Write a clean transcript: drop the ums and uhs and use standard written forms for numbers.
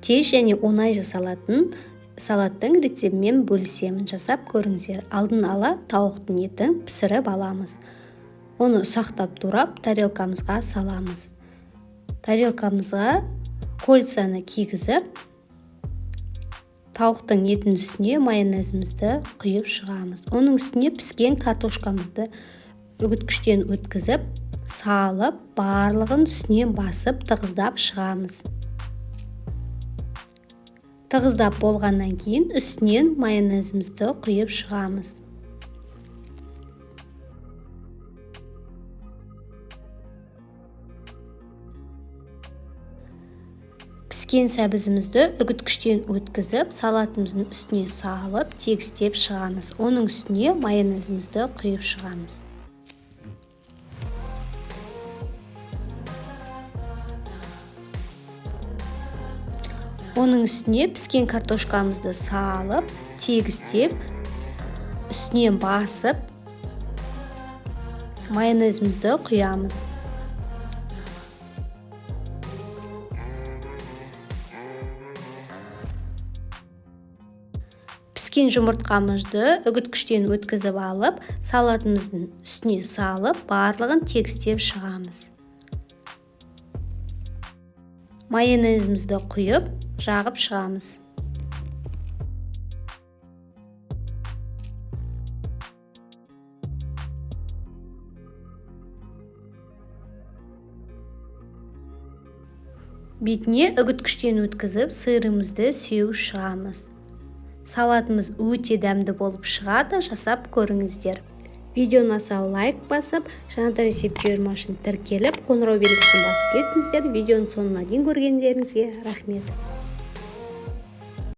Тез және оңай жасалатын салаттың рецептімен бөлісемін. Жасап көріңіздер. Алдын ала тауықтың етін пісіріп аламыз. Оны ұсақтап турап тарелкамызға саламыз. Тарелкамызға кольцаны кигізіп, тауықтың етін үстіне майонезімізді құйып шығамыз. Оның үстіне піскен картошкамызды үгіткіштен өткізіп, салып, барлығын үстінен басып, тығыздап шығамыз. Тығыздап болғаннан кейін үстінен майонезімізді құйып шығамыз. Піскен сәбізімізді үгіткіштен өткізіп, салатымыздың үстіне салып, тегістеп шығамыз. Оның үстіне майонезімізді құйып шығамыз. Оның үстіне піскен картошкамызды салып, тегістеп, үстінен басып, майонезімізді құямыз. Піскен жұмыртқамызды үгіткіштен өткізіп алып, салатымыздың үстіне салып, барлығын тегістеп шығамыз. Майонезімізді құйып, жағып шығамыз. Бетіне үгіткіштен өткізіп, сырымызды сеуіп шығамыз. Салатымыз өте дәмді болып шығады, жасап көріңіздер. Видеоны аса лайк басып, жаңадан рецепт жібермеу үшін тіркеліп, қоңырау белгісін басып кетіңіздер. Видеоның соңына дейін көргендеріңізге рахмет.